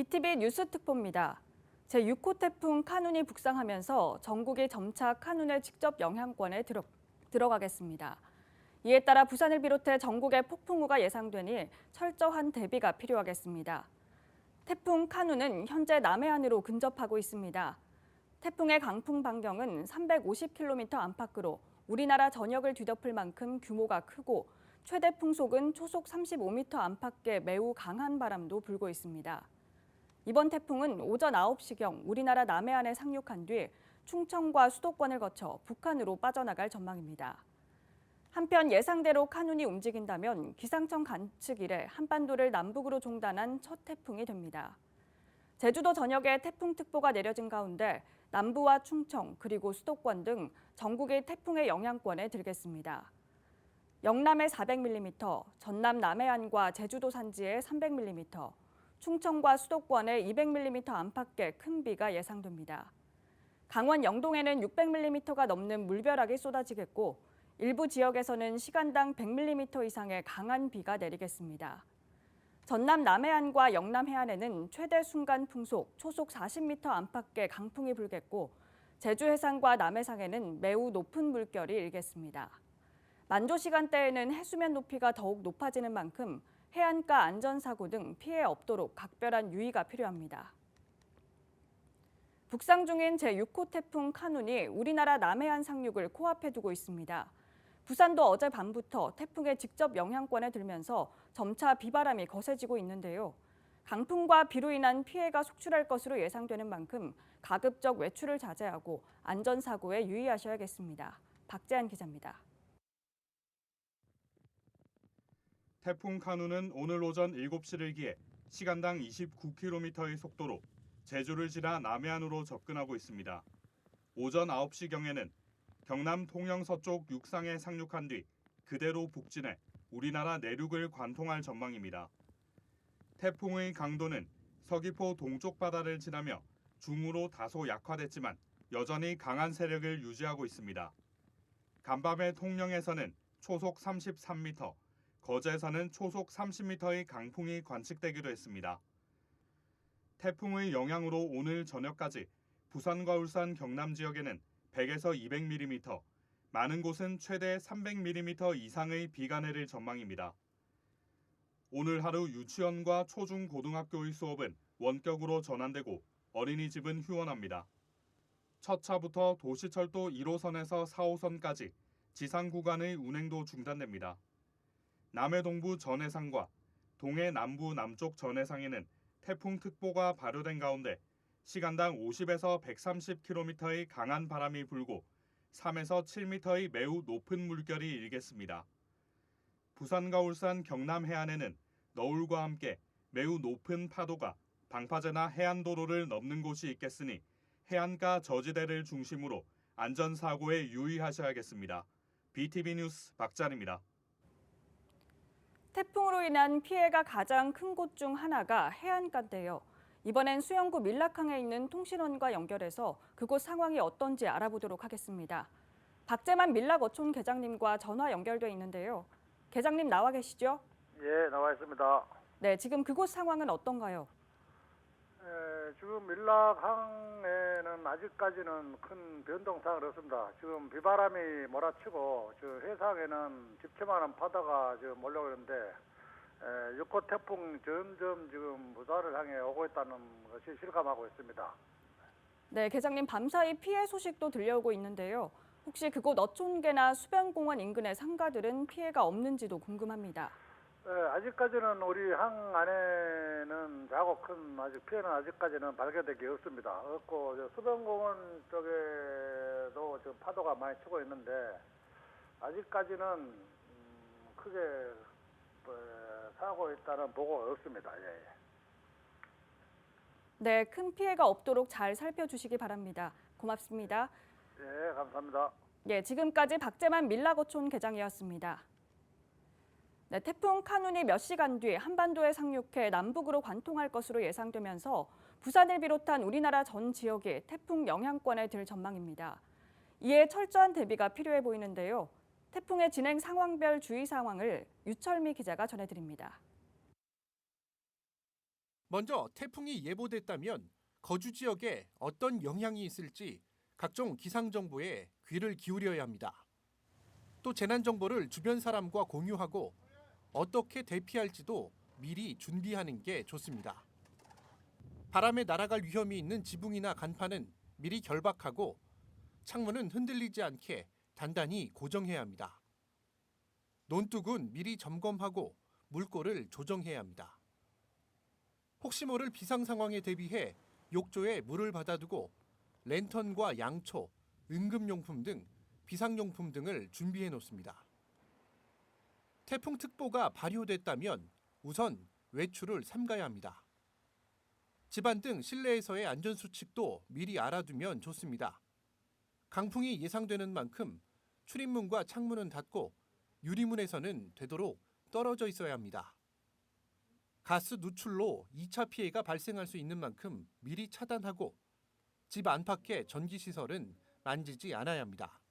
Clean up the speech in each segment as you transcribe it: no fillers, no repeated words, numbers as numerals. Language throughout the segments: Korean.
BTV 뉴스 특보입니다. 제6호 태풍 카눈이 북상하면서 전국이 점차 카눈의 직접 영향권에 들어가겠습니다. 이에 따라 부산을 비롯해 전국에 폭풍우가 예상되니 철저한 대비가 필요하겠습니다. 태풍 카눈은 현재 남해안으로 근접하고 있습니다. 태풍의 강풍 반경은 350km 안팎으로 우리나라 전역을 뒤덮을 만큼 규모가 크고 최대 풍속은 초속 35m 안팎의 매우 강한 바람도 불고 있습니다. 이번 태풍은 오전 9시경 우리나라 남해안에 상륙한 뒤 충청과 수도권을 거쳐 북한으로 빠져나갈 전망입니다. 한편 예상대로 카눈이 움직인다면 기상청 관측 이래 한반도를 남북으로 종단한 첫 태풍이 됩니다. 제주도 전역에 태풍특보가 내려진 가운데 남부와 충청 그리고 수도권 등 전국이 태풍의 영향권에 들겠습니다. 영남에 400mm, 전남 남해안과 제주도 산지에 300mm, 충청과 수도권에 200mm 안팎의 큰 비가 예상됩니다. 강원 영동에는 600mm가 넘는 물벼락이 쏟아지겠고 일부 지역에서는 시간당 100mm 이상의 강한 비가 내리겠습니다. 전남 남해안과 영남 해안에는 최대 순간 풍속 초속 40m 안팎의 강풍이 불겠고 제주 해상과 남해상에는 매우 높은 물결이 일겠습니다. 만조 시간대에는 해수면 높이가 더욱 높아지는 만큼 해안가 안전사고 등 피해 없도록 각별한 유의가 필요합니다. 북상 중인 제6호 태풍 카눈이 우리나라 남해안 상륙을 코앞에 두고 있습니다. 부산도 어젯밤부터 태풍의 직접 영향권에 들면서 점차 비바람이 거세지고 있는데요. 강풍과 비로 인한 피해가 속출할 것으로 예상되는 만큼 가급적 외출을 자제하고 안전사고에 유의하셔야겠습니다. 박재한 기자입니다. 태풍 카눈은 오늘 오전 7시를 기해 시간당 29km의 속도로 제주를 지나 남해안으로 접근하고 있습니다. 오전 9시경에는 경남 통영 서쪽 육상에 상륙한 뒤 그대로 북진해 우리나라 내륙을 관통할 전망입니다. 태풍의 강도는 서귀포 동쪽 바다를 지나며 중으로 다소 약화됐지만 여전히 강한 세력을 유지하고 있습니다. 간밤에 통영에서는 초속 33m, 거제에서는 초속 30m의 강풍이 관측되기도 했습니다. 태풍의 영향으로 오늘 저녁까지 부산과 울산 경남 지역에는 100에서 200mm, 많은 곳은 최대 300mm 이상의 비가 내릴 전망입니다. 오늘 하루 유치원과 초중 고등학교의 수업은 원격으로 전환되고 어린이집은 휴원합니다. 첫 차부터 도시철도 1호선에서 4호선까지 지상 구간의 운행도 중단됩니다. 남해 동부 전해상과 동해 남부 남쪽 전해상에는 태풍특보가 발효된 가운데 시간당 50에서 130km의 강한 바람이 불고 3에서 7m의 매우 높은 물결이 일겠습니다. 부산과 울산 경남 해안에는 너울과 함께 매우 높은 파도가 방파제나 해안도로를 넘는 곳이 있겠으니 해안가 저지대를 중심으로 안전사고에 유의하셔야겠습니다. BTV 뉴스 박찬입니다. 태풍으로 인한 피해가 가장 큰 곳 중 하나가 해안가인데요. 이번엔 수영구 밀락항에 있는 통신원과 연결해서 그곳 상황이 어떤지 알아보도록 하겠습니다. 박재만 밀락어촌 계장님과 전화 연결돼 있는데요. 계장님 나와 계시죠? 예, 나와 있습니다. 네, 지금 그곳 상황은 어떤가요? 지금 밀락항에는 아직까지는 큰 변동사항은 없습니다. 지금 비바람이 몰아치고 저 해상에는 집채만한 바다가 지금 몰려오는데 6호 태풍 점점 지금 부산을 향해 오고 있다는 것이 실감하고 있습니다. 네, 계장님 밤사이 피해 소식도 들려오고 있는데요. 혹시 그곳 어촌계나 수변공원 인근의 상가들은 피해가 없는지도 궁금합니다. 아직까지는 우리 항 안에는 작고 큰 아직 피해는 아직까지는 발견된 게 없습니다. 없고 저 수변공원 쪽에도 지금 파도가 많이 치고 있는데 아직까지는 크게 사고 있다는 보고가 없습니다. 예. 네, 큰 피해가 없도록 잘 살펴주시기 바랍니다. 고맙습니다. 예, 감사합니다. 네, 지금까지 박재만 밀락어촌 계장이었습니다. 네, 태풍 카눈이 몇 시간 뒤 한반도에 상륙해 남북으로 관통할 것으로 예상되면서 부산을 비롯한 우리나라 전 지역이 태풍 영향권에 들 전망입니다. 이에 철저한 대비가 필요해 보이는데요. 태풍의 진행 상황별 주의 상황을 유철미 기자가 전해드립니다. 먼저 태풍이 예보됐다면 거주 지역에 어떤 영향이 있을지 각종 기상 정보에 귀를 기울여야 합니다. 또 재난 정보를 주변 사람과 공유하고 어떻게 대피할지도 미리 준비하는 게 좋습니다. 바람에 날아갈 위험이 있는 지붕이나 간판은 미리 결박하고 창문은 흔들리지 않게 단단히 고정해야 합니다. 논둑은 미리 점검하고 물꼬를 조정해야 합니다. 혹시 모를 비상 상황에 대비해 욕조에 물을 받아두고 랜턴과 양초, 응급용품 등 비상용품 등을 준비해 놓습니다. 태풍특보가 발효됐다면 우선 외출을 삼가야 합니다. 집안 등 실내에서의 안전수칙도 미리 알아두면 좋습니다. 강풍이 예상되는 만큼 출입문과 창문은 닫고 유리문에서는 되도록 떨어져 있어야 합니다. 가스 누출로 2차 피해가 발생할 수 있는 만큼 미리 차단하고 집 안팎의 전기시설은 만지지 않아야 합니다.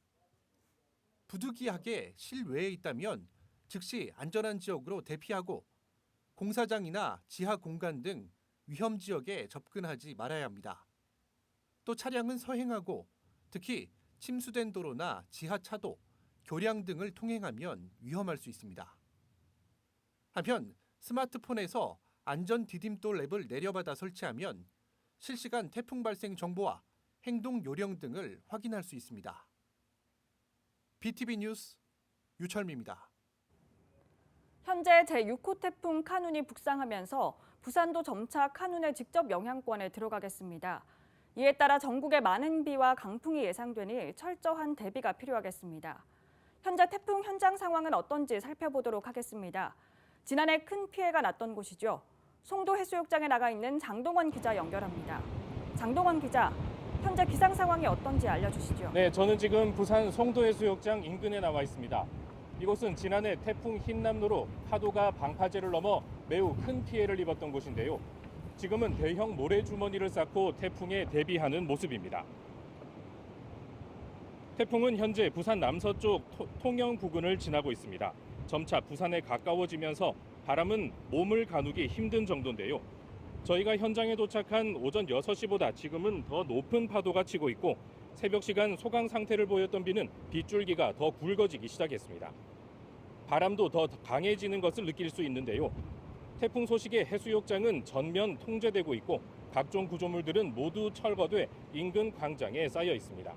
부득이하게 실외에 있다면 즉시 안전한 지역으로 대피하고 공사장이나 지하 공간 등 위험 지역에 접근하지 말아야 합니다. 또 차량은 서행하고 특히 침수된 도로나 지하차도, 교량 등을 통행하면 위험할 수 있습니다. 한편 스마트폰에서 안전 디딤돌 앱을 내려받아 설치하면 실시간 태풍 발생 정보와 행동 요령 등을 확인할 수 있습니다. BTV 뉴스 유철미입니다. 현재 제6호 태풍 카눈이 북상하면서 부산도 점차 카눈의 직접 영향권에 들어가겠습니다. 이에 따라 전국에 많은 비와 강풍이 예상되니 철저한 대비가 필요하겠습니다. 현재 태풍 현장 상황은 어떤지 살펴보도록 하겠습니다. 지난해 큰 피해가 났던 곳이죠. 송도 해수욕장에 나가 있는 장동원 기자 연결합니다. 장동원 기자, 현재 기상 상황이 어떤지 알려주시죠. 네, 저는 지금 부산 송도해수욕장 인근에 나와 있습니다. 이곳은 지난해 태풍 흰남노로 파도가 방파제를 넘어 매우 큰 피해를 입었던 곳인데요. 지금은 대형 모래주머니를 쌓고 태풍에 대비하는 모습입니다. 태풍은 현재 부산 남서쪽 통영 부근을 지나고 있습니다. 점차 부산에 가까워지면서 바람은 몸을 가누기 힘든 정도인데요. 저희가 현장에 도착한 오전 6시보다 지금은 더 높은 파도가 치고 있고 새벽 시간 소강 상태를 보였던 비는 빗줄기가 더 굵어지기 시작했습니다. 바람도 더 강해지는 것을 느낄 수 있는데요. 태풍 소식에 해수욕장은 전면 통제되고 있고 각종 구조물들은 모두 철거돼 인근 광장에 쌓여 있습니다.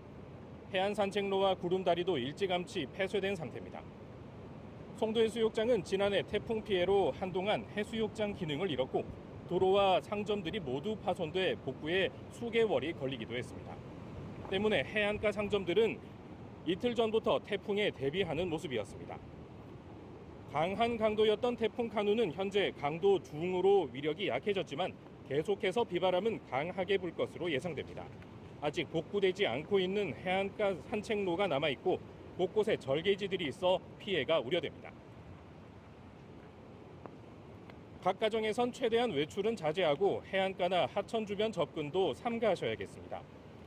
해안 산책로와 구름다리도 일찌감치 폐쇄된 상태입니다. 송도해수욕장은 지난해 태풍 피해로 한동안 해수욕장 기능을 잃었고 도로와 상점들이 모두 파손돼 복구에 수개월이 걸리기도 했습니다. 때문에 해안가 상점들은 이틀 전부터 태풍에 대비하는 모습이었습니다. 강한 강도였던 태풍 카눈은 현재 강도 중으로 위력이 약해졌지만 계속해서 비바람은 강하게 불 것으로 예상됩니다. 아직 복구되지 않고 있는 해안가 산책로가 남아있고 곳곳에 절개지들이 있어 피해가 우려됩니다. 각 가정에선 최대한 외출은 자제하고 해안가나 하천 주변 접근도 삼가하셔야겠습니다.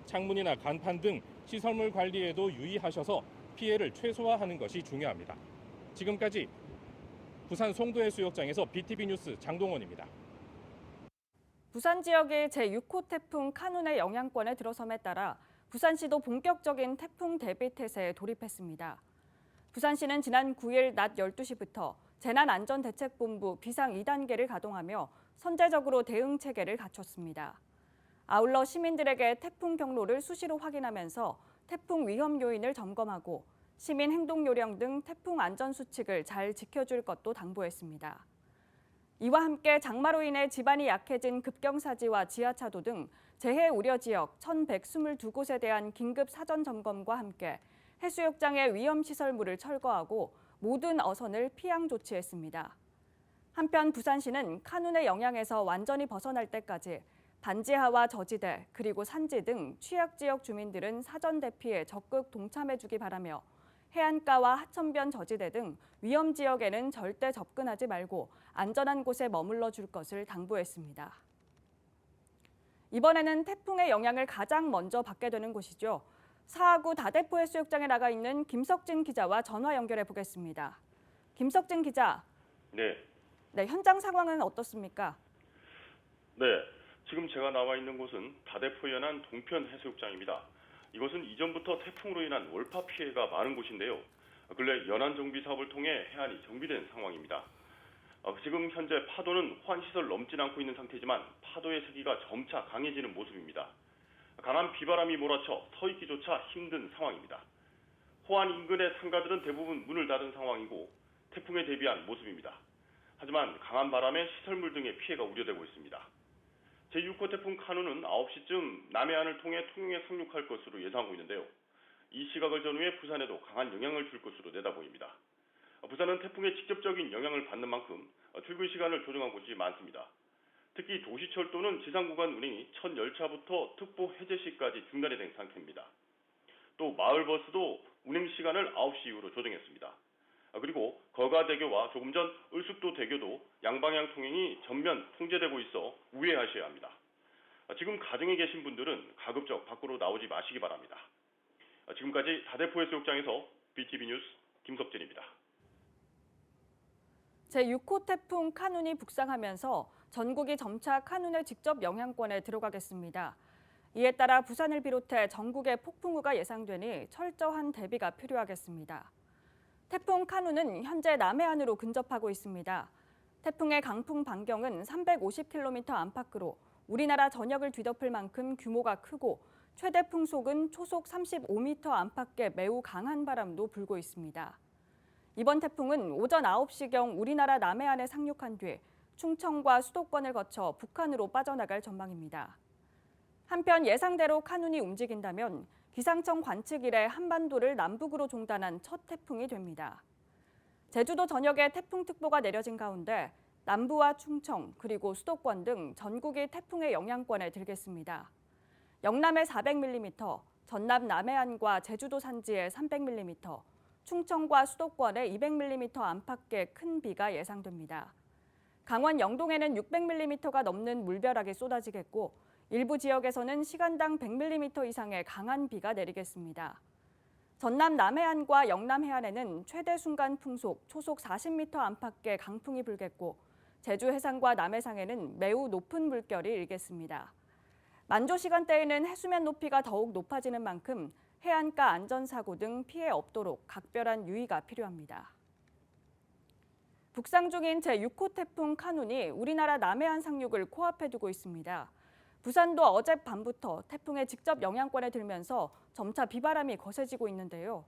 창문이나 간판 등 시설물 관리에도 유의하셔서 피해를 최소화하는 것이 중요합니다. 지금까지 부산 송도해수욕장에서 BTV 뉴스 장동원입니다. 부산 지역이 제6호 태풍 카눈의 영향권에 들어섬에 따라 부산시도 본격적인 태풍 대비 태세에 돌입했습니다. 부산시는 지난 9일 낮 12시부터 재난안전대책본부 비상 2단계를 가동하며 선제적으로 대응 체계를 갖췄습니다. 아울러 시민들에게 태풍 경로를 수시로 확인하면서 태풍 위험 요인을 점검하고 시민 행동 요령 등 태풍 안전 수칙을 잘 지켜줄 것도 당부했습니다. 이와 함께 장마로 인해 지반이 약해진 급경사지와 지하차도 등 재해 우려 지역 1,122곳에 대한 긴급 사전 점검과 함께 해수욕장의 위험시설물을 철거하고 모든 어선을 피항 조치했습니다. 한편 부산시는 카눈의 영향에서 완전히 벗어날 때까지 반지하와 저지대 그리고 산지 등 취약지역 주민들은 사전 대피에 적극 동참해주기 바라며 해안가와 하천변 저지대 등 위험 지역에는 절대 접근하지 말고 안전한 곳에 머물러 줄 것을 당부했습니다. 이번에는 태풍의 영향을 가장 먼저 받게 되는 곳이죠. 사하구 다대포 해수욕장에 나가 있는 김석진 기자와 전화 연결해 보겠습니다. 김석진 기자. 네. 네, 현장 상황은 어떻습니까? 네, 지금 제가 나와 있는 곳은 다대포 연안 동편 해수욕장입니다. 이곳은 이전부터 태풍으로 인한 월파 피해가 많은 곳인데요. 근래 연안 정비 사업을 통해 해안이 정비된 상황입니다. 지금 현재 파도는 호환시설 넘진 않고 있는 상태지만 파도의 세기가 점차 강해지는 모습입니다. 강한 비바람이 몰아쳐 서 있기조차 힘든 상황입니다. 호안 인근의 상가들은 대부분 문을 닫은 상황이고 태풍에 대비한 모습입니다. 하지만 강한 바람에 시설물 등의 피해가 우려되고 있습니다. 제6호 태풍 카누는 9시쯤 남해안을 통해 통영에 상륙할 것으로 예상하고 있는데요. 이 시각을 전후해 부산에도 강한 영향을 줄 것으로 내다보입니다. 부산은 태풍의 직접적인 영향을 받는 만큼 출근 시간을 조정한 곳이 많습니다. 특히 도시철도는 지상구간 운행이 첫 열차부터 특보 해제 시까지 중단이 된 상태입니다. 또 마을버스도 운행 시간을 9시 이후로 조정했습니다. 그리고 거가대교와 조금 전 을숙도대교도 양방향 통행이 전면 통제되고 있어 우회하셔야 합니다. 지금 가정에 계신 분들은 가급적 밖으로 나오지 마시기 바랍니다. 지금까지 다대포 해수욕장에서 BTV 뉴스 김석진입니다. 제6호 태풍 카눈이 북상하면서 전국이 점차 카눈의 직접 영향권에 들어가겠습니다. 이에 따라 부산을 비롯해 전국에 폭풍우가 예상되니 철저한 대비가 필요하겠습니다. 태풍 카눈은 현재 남해안으로 근접하고 있습니다. 태풍의 강풍 반경은 350km 안팎으로 우리나라 전역을 뒤덮을 만큼 규모가 크고 최대 풍속은 초속 35m 안팎의 매우 강한 바람도 불고 있습니다. 이번 태풍은 오전 9시경 우리나라 남해안에 상륙한 뒤 충청과 수도권을 거쳐 북한으로 빠져나갈 전망입니다. 한편 예상대로 카눈이 움직인다면 기상청 관측 이래 한반도를 남북으로 종단한 첫 태풍이 됩니다. 제주도 전역에 태풍특보가 내려진 가운데 남부와 충청 그리고 수도권 등 전국이 태풍의 영향권에 들겠습니다. 영남에 400mm, 전남 남해안과 제주도 산지에 300mm, 충청과 수도권에 200mm 안팎의 큰 비가 예상됩니다. 강원 영동에는 600mm가 넘는 물벼락이 쏟아지겠고 일부 지역에서는 시간당 100mm 이상의 강한 비가 내리겠습니다. 전남 남해안과 영남 해안에는 최대 순간 풍속 초속 40m 안팎의 강풍이 불겠고 제주 해상과 남해상에는 매우 높은 물결이 일겠습니다. 만조 시간대에는 해수면 높이가 더욱 높아지는 만큼 해안가 안전사고 등 피해 없도록 각별한 유의가 필요합니다. 북상 중인 제6호 태풍 카눈이 우리나라 남해안 상륙을 코앞에 두고 있습니다. 부산도 어젯밤부터 태풍의 직접 영향권에 들면서 점차 비바람이 거세지고 있는데요.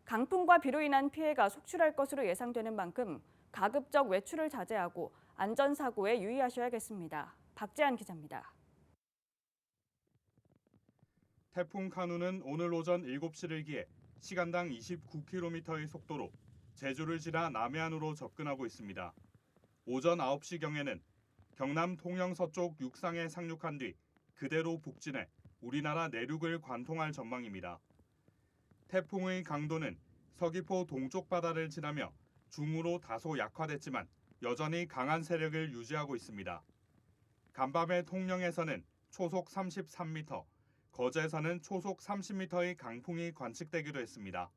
강풍과 비로 인한 피해가 속출할 것으로 예상되는 만큼 가급적 외출을 자제하고 안전사고에 유의하셔야겠습니다. 박재한 기자입니다. 태풍 카눈은 오늘 오전 7시를 기해 시간당 29km의 속도로 제주를 지나 남해안으로 접근하고 있습니다. 오전 9시경에는 경남 통영 서쪽 육상에 상륙한 뒤 그대로 북진해 우리나라 내륙을 관통할 전망입니다. 태풍의 강도는 서귀포 동쪽 바다를 지나며 중으로 다소 약화됐지만 여전히 강한 세력을 유지하고 있습니다. 간밤에 통영에서는 초속 33m, 거제에서는 초속 30m의 강풍이 관측되기도 했습니다.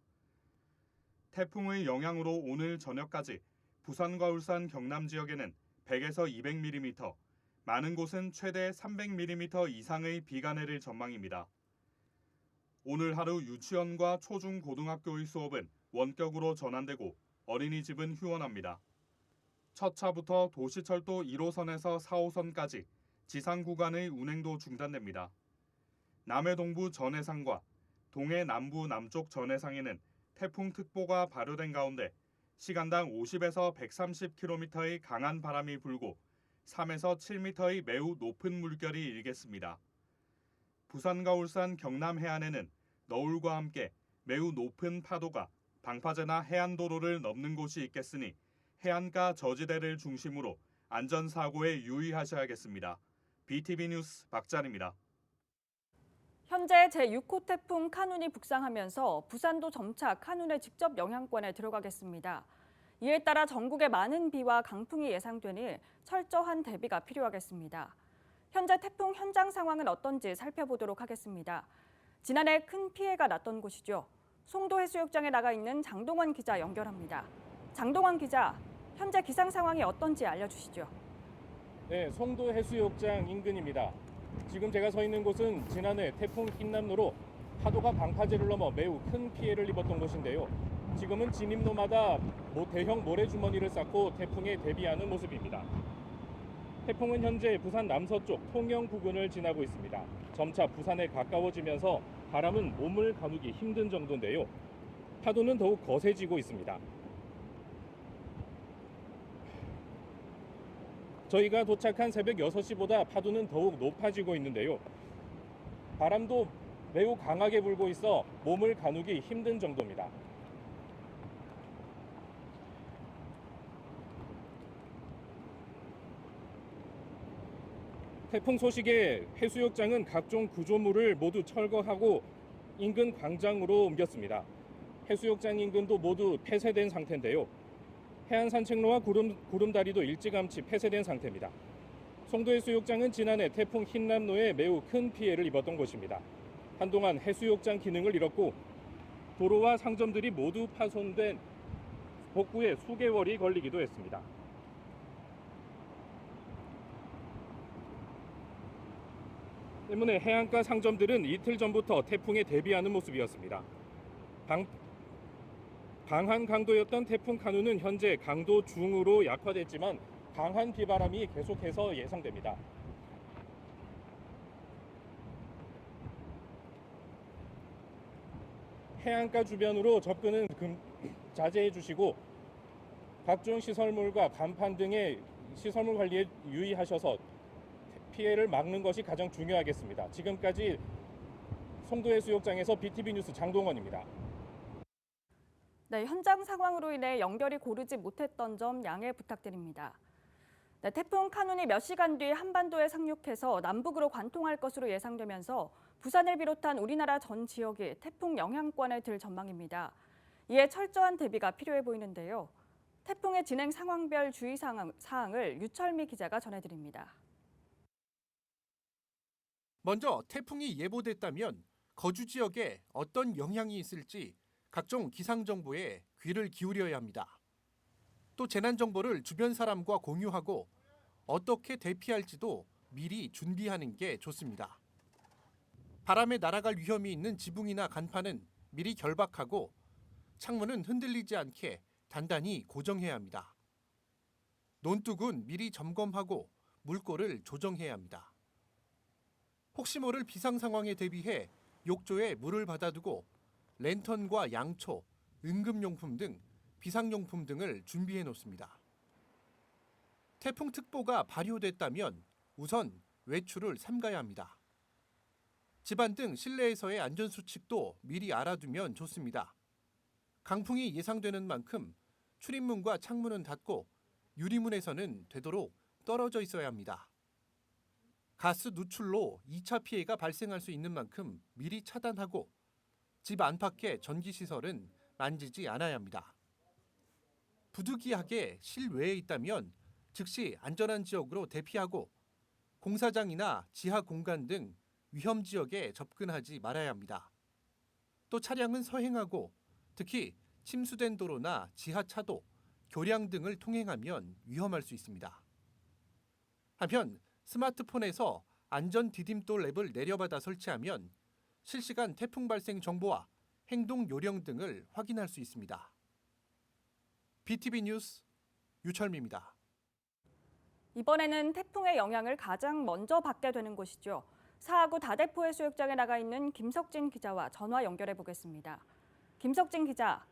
태풍의 영향으로 오늘 저녁까지 부산과 울산 경남 지역에는 100에서 200mm, 많은 곳은 최대 300mm 이상의 비가 내릴 전망입니다. 오늘 하루 유치원과 초중 고등학교의 수업은 원격으로 전환되고 어린이집은 휴원합니다. 첫 차부터 도시철도 1호선에서 4호선까지 지상 구간의 운행도 중단됩니다. 남해 동부 전해상과 동해 남부 남쪽 전해상에는 태풍특보가 발효된 가운데 시간당 50에서 130km의 강한 바람이 불고 3에서 7m의 매우 높은 물결이 일겠습니다. 부산과 울산 경남 해안에는 너울과 함께 매우 높은 파도가 방파제나 해안도로를 넘는 곳이 있겠으니 해안가 저지대를 중심으로 안전사고에 유의하셔야겠습니다. BTV 뉴스 박찬입니다. 현재 제6호 태풍 카눈이 북상하면서 부산도 점차 카눈의 직접 영향권에 들어가겠습니다. 이에 따라 전국에 많은 비와 강풍이 예상되니 철저한 대비가 필요하겠습니다. 현재 태풍 현장 상황은 어떤지 살펴보도록 하겠습니다. 지난해 큰 피해가 났던 곳이죠. 송도 해수욕장에 나가 있는 장동원 기자 연결합니다. 장동원 기자, 현재 기상 상황이 어떤지 알려주시죠. 네, 송도 해수욕장 인근입니다. 지금 제가 서 있는 곳은 지난해 태풍 흰남노로 파도가 방파제를 넘어 매우 큰 피해를 입었던 곳인데요. 지금은 진입로마다 대형 모래주머니를 쌓고 태풍에 대비하는 모습입니다. 태풍은 현재 부산 남서쪽 통영 부근을 지나고 있습니다. 점차 부산에 가까워지면서 바람은 몸을 가누기 힘든 정도인데요. 파도는 더욱 거세지고 있습니다. 저희가 도착한 새벽 6시보다 파도는 더욱 높아지고 있는데요. 바람도 매우 강하게 불고 있어 몸을 가누기 힘든 정도입니다. 태풍 소식에 해수욕장은 각종 구조물을 모두 철거하고 인근 광장으로 옮겼습니다. 해수욕장 인근도 모두 폐쇄된 상태인데요. 해안 산책로와 구름다리도 일찌감치 폐쇄된 상태입니다. 송도 해수욕장은 지난해 태풍 흰남노에 매우 큰 피해를 입었던 곳입니다. 한동안 해수욕장 기능을 잃었고 도로와 상점들이 모두 파손된 복구에 수개월이 걸리기도 했습니다. 때문에 해안가 상점들은 이틀 전부터 태풍에 대비하는 모습이었습니다. 강한 강도였던 태풍 카누는 현재 강도 중으로 약화됐지만 강한 비바람이 계속해서 예상됩니다. 해안가 주변으로 접근은 자제해 주시고 각종 시설물과 간판 등의 시설물 관리에 유의하셔서 피해를 막는 것이 가장 중요하겠습니다. 지금까지 송도해수욕장에서 BTV 뉴스 장동원입니다. 네, 현장 상황으로 인해 연결이 고르지 못했던 점 양해 부탁드립니다. 네, 태풍 카눈이 몇 시간 뒤 한반도에 상륙해서 남북으로 관통할 것으로 예상되면서 부산을 비롯한 우리나라 전 지역이 태풍 영향권에 들 전망입니다. 이에 철저한 대비가 필요해 보이는데요. 태풍의 진행 상황별 주의 사항을 유철미 기자가 전해드립니다. 먼저 태풍이 예보됐다면 거주 지역에 어떤 영향이 있을지 각종 기상 정보에 귀를 기울여야 합니다. 또 재난 정보를 주변 사람과 공유하고 어떻게 대피할지도 미리 준비하는 게 좋습니다. 바람에 날아갈 위험이 있는 지붕이나 간판은 미리 결박하고 창문은 흔들리지 않게 단단히 고정해야 합니다. 논둑은 미리 점검하고 물꼬를 조정해야 합니다. 혹시 모를 비상 상황에 대비해 욕조에 물을 받아두고 랜턴과 양초, 응급용품 등 비상용품 등을 준비해 놓습니다. 태풍특보가 발효됐다면 우선 외출을 삼가야 합니다. 집안 등 실내에서의 안전수칙도 미리 알아두면 좋습니다. 강풍이 예상되는 만큼 출입문과 창문은 닫고 유리문에서는 되도록 떨어져 있어야 합니다. 가스 누출로 2차 피해가 발생할 수 있는 만큼 미리 차단하고 집 안팎의 전기시설은 만지지 않아야 합니다. 부득이하게 실외에 있다면 즉시 안전한 지역으로 대피하고 공사장이나 지하 공간 등 위험 지역에 접근하지 말아야 합니다. 또 차량은 서행하고 특히 침수된 도로나 지하차도, 교량 등을 통행하면 위험할 수 있습니다. 한편 스마트폰에서 안전 디딤돌 앱을 내려받아 설치하면 실시간 태풍 발생 정보와 행동 요령 등을 확인할 수 있습니다. BTV 뉴스 유철미입니다. 이번에는 태풍의 영향을 가장 먼저 받게 되는 곳이죠. 사하구 다대포 해수욕장에 나가 있는 김석진 기자와 전화 연결해 보겠습니다. 김석진 기자.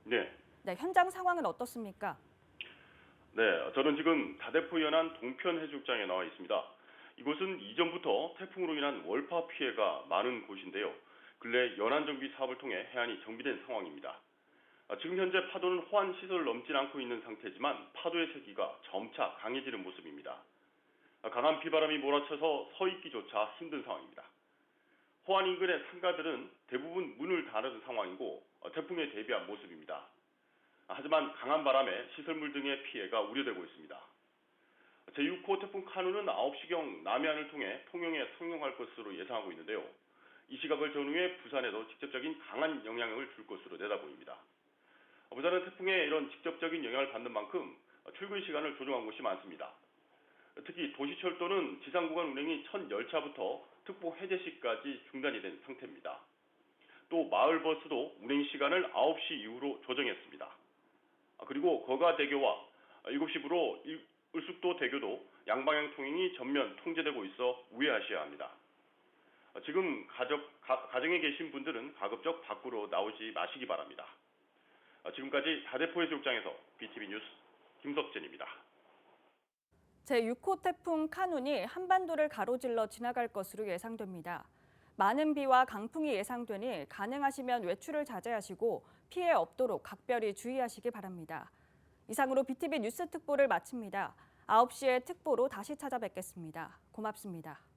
네. 네, 현장 상황은 어떻습니까? 네, 저는 지금 다대포 연안 동편 해수욕장에 나와 있습니다. 이곳은 이전부터 태풍으로 인한 월파 피해가 많은 곳인데요. 근래 연안 정비 사업을 통해 해안이 정비된 상황입니다. 지금 현재 파도는 호안 시설을 넘진 않고 있는 상태지만 파도의 세기가 점차 강해지는 모습입니다. 강한 비바람이 몰아쳐서 서 있기조차 힘든 상황입니다. 호안 인근의 상가들은 대부분 문을 닫은 상황이고 태풍에 대비한 모습입니다. 하지만 강한 바람에 시설물 등의 피해가 우려되고 있습니다. 제6호 태풍 카누는 9시경 남해안을 통해 통영에 상륙할 것으로 예상하고 있는데요. 이 시각을 전후해 부산에도 직접적인 강한 영향을 줄 것으로 내다보입니다. 부산은 태풍의 이런 직접적인 영향을 받는 만큼 출근 시간을 조정한 곳이 많습니다. 특히 도시철도는 지상구간 운행이 첫 열차부터 특보 해제 시까지 중단이 된 상태입니다. 또 마을버스도 운행 시간을 9시 이후로 조정했습니다. 그리고 거가대교와 7시부로 을숙도 대교도 양방향 통행이 전면 통제되고 있어 우회하셔야 합니다. 지금 가정에 계신 분들은 가급적 밖으로 나오지 마시기 바랍니다. 지금까지 다대포 해수욕장에서 BTV 뉴스 김석진입니다. 제6호 태풍 카눈이 한반도를 가로질러 지나갈 것으로 예상됩니다. 많은 비와 강풍이 예상되니 가능하시면 외출을 자제하시고 피해 없도록 각별히 주의하시기 바랍니다. 이상으로 BTV 뉴스 특보를 마칩니다. 9시에 특보로 다시 찾아뵙겠습니다. 고맙습니다.